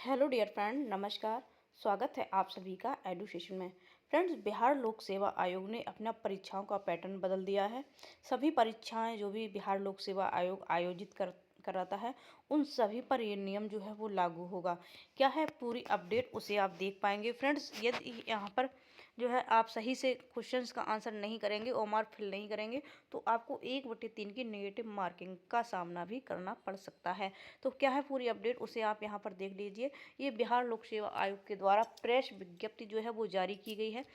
Hello dear friend, नमस्कार। स्वागत है आप सभी का एडुकेशन में। फ्रेंड्स, बिहार लोक सेवा आयोग ने अपना परीक्षाओं का पैटर्न बदल दिया है। सभी परीक्षाएं जो भी बिहार लोक सेवा आयोग आयोजित कराता है, उन सभी पर ये नियम जो है वो लागू होगा। क्या है पूरी अपडेट, उसे आप देख पाएंगे। फ्रेंड्स, यदि यहाँ पर जो है आप सही से क्वेश्चंस का आंसर नहीं करेंगे और मार्क फिल नहीं करेंगे तो आपको 1/3 की नेगेटिव मार्किंग का सामना भी करना पड़ सकता है। तो क्या है पूरी अपडेट, उसे आप यहाँ पर देख लीजिए। ये बिहार लोक सेवा आयोग के द्वारा प्रेस विज्ञप्ति जो है वो जारी की गई है।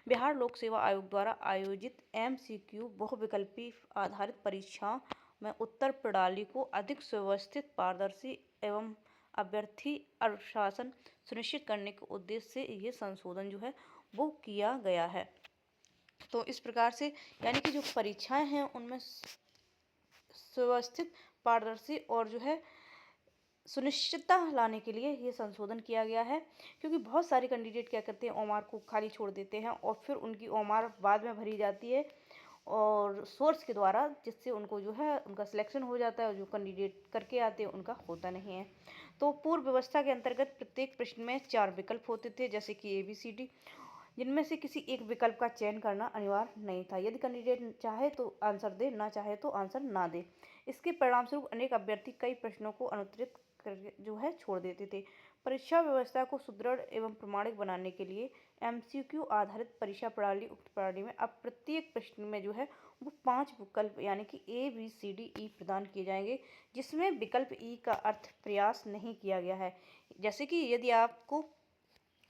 बिहार लोक सेवा आयोग द्वारा आयोजित MCQ बहुविकल्पी आधारित परीक्षाओं में उत्तर प्रणाली को अधिक सुव्यवस्थित, पारदर्शी एवं अभ्यर्थी अनुशासन सुनिश्चित करने के उद्देश्य से ये संशोधन जो है वो किया गया है। तो इस प्रकार से यानी कि जो परीक्षाएं हैं उनमें सुव्यवस्थित, पारदर्शी और जो है सुनिश्चितता लाने के लिए ये संशोधन किया गया है। क्योंकि बहुत सारे कैंडिडेट क्या करते हैं, ओमार को खाली छोड़ देते हैं और फिर उनकी ओमार बाद में भरी जाती है और सोर्स के द्वारा, जिससे उनको जो है उनका सिलेक्शन हो जाता है और जो कैंडिडेट करके आते हैं उनका होता नहीं है। तो पूर्व व्यवस्था के अंतर्गत प्रत्येक प्रश्न में 4 विकल्प होते थे, जैसे कि ABCD, जिनमें से किसी एक विकल्प का चयन करना अनिवार्य नहीं था। यदि कैंडिडेट चाहे तो आंसर दे, ना चाहे तो आंसर ना दे। इसके परिणामस्वरूप अनेक अभ्यर्थी कई प्रश्नों को अनुत्तरित करके जो है छोड़ देते थे। परीक्षा व्यवस्था को सुदृढ़ एवं प्रमाणिक बनाने के लिए MCQ आधारित परीक्षा प्रणाली, उक्त प्रणाली में अब प्रत्येक प्रश्न में जो है वो 5 विकल्प यानी कि ABCDE प्रदान किए जाएंगे, जिसमें विकल्प E का अर्थ प्रयास नहीं किया गया है। जैसे कि यदि आपको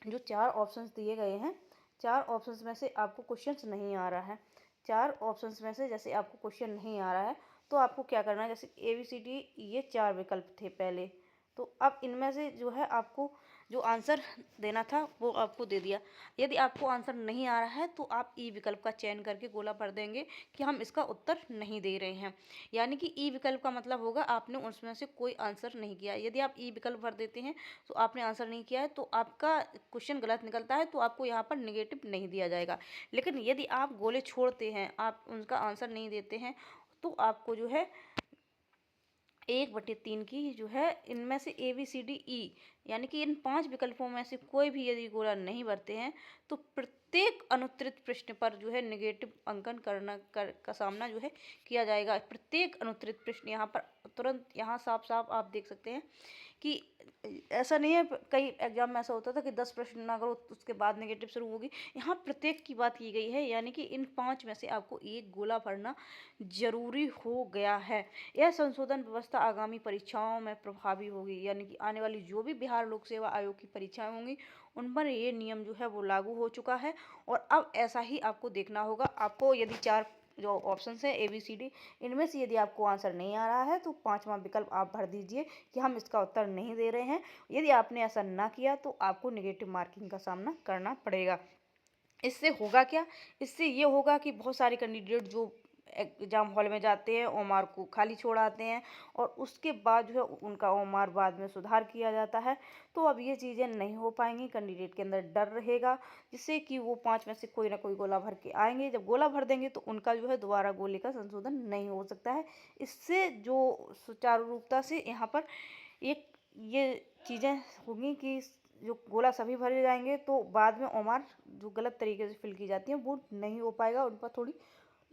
जो 4 ऑप्शंस दिए गए हैं, 4 ऑप्शंस में से आपको क्वेश्चंस नहीं आ रहा है, 4 ऑप्शंस में से जैसे आपको क्वेश्चन नहीं आ रहा है तो आपको क्या करना है, जैसे ABCD ये 4 विकल्प थे पहले, तो अब इनमें से जो है आपको जो आंसर देना था वो आपको दे दिया। यदि आपको आंसर नहीं आ रहा है तो आप ई विकल्प का चयन करके गोला भर देंगे कि हम इसका उत्तर नहीं दे रहे हैं। यानी कि ई विकल्प का मतलब होगा आपने उसमें से कोई आंसर नहीं किया। यदि आप ई विकल्प भर देते हैं तो आपने आंसर नहीं किया है तो आपका क्वेश्चन गलत निकलता है, तो आपको यहाँ पर निगेटिव नहीं दिया जाएगा। लेकिन यदि आप गोले छोड़ते हैं, आप उनका आंसर नहीं देते हैं, तो आपको जो है 1/3 की जो है इनमें से ABCDE यानी कि इन 5 विकल्पों में से कोई भी यदि गोला नहीं भरते हैं तो प्रत्येक अनुत्तरित प्रश्न पर जो है नेगेटिव अंकन का सामना जो है किया जाएगा। प्रत्येक अनुत्तरित प्रश्न यहाँ पर तुरंत यहाँ साफ साफ आप देख सकते हैं कि ऐसा नहीं है, कई एग्जाम में ऐसा होता था कि 10 प्रश्न ना करो तो उसके बाद नेगेटिव शुरू होगी। यहाँ प्रत्येक की बात की गई है, यानी कि इन 5 में से आपको एक गोला भरना जरूरी हो गया है। यह संशोधन व्यवस्था आगामी परीक्षाओं में प्रभावी होगी, यानी कि आने वाली जो भी बिहार लोक सेवा आयोग की परीक्षाएं होंगी उन पर ये नियम जो है वो लागू हो चुका है। और अब ऐसा ही आपको देखना होगा। आपको यदि 4 जो ऑप्शन है ABCD, इनमें से यदि आपको आंसर नहीं आ रहा है तो 5वां विकल्प आप भर दीजिए कि हम इसका उत्तर नहीं दे रहे हैं। यदि आपने ऐसा ना किया तो आपको नेगेटिव मार्किंग का सामना करना पड़ेगा। इससे होगा क्या, इससे ये होगा कि बहुत सारे कैंडिडेट जो एग्जाम हॉल में जाते हैं ओमार को खाली छोड़ आते हैं और उसके बाद जो है उनका ओमार बाद में सुधार किया जाता है। तो अब ये चीज़ें नहीं हो पाएंगी, कैंडिडेट के अंदर डर रहेगा, जिससे कि वो 5 में से कोई ना कोई गोला भर के आएंगे। जब गोला भर देंगे तो उनका जो है दोबारा गोले का संशोधन नहीं हो सकता है। इससे जो सुचारू रूपता से यहाँ पर एक ये चीज़ें होंगी कि जो गोला सभी भरे जाएंगे तो बाद में ओमार जो गलत तरीके से फिल की जाती है वो नहीं हो पाएगा, उन पर थोड़ी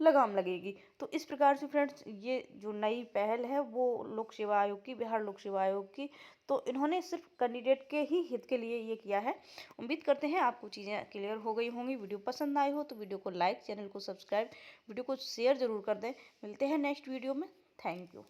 लगाम लगेगी। तो इस प्रकार से फ्रेंड्स, ये जो नई पहल है वो लोक सेवा आयोग की, बिहार लोक सेवा आयोग की, तो इन्होंने सिर्फ कैंडिडेट के ही हित के लिए ये किया है। उम्मीद करते हैं आपको चीज़ें क्लियर हो गई होंगी। वीडियो पसंद आई हो तो वीडियो को लाइक, चैनल को सब्सक्राइब, वीडियो को शेयर ज़रूर कर दें। मिलते हैं नेक्स्ट वीडियो में। Thank you.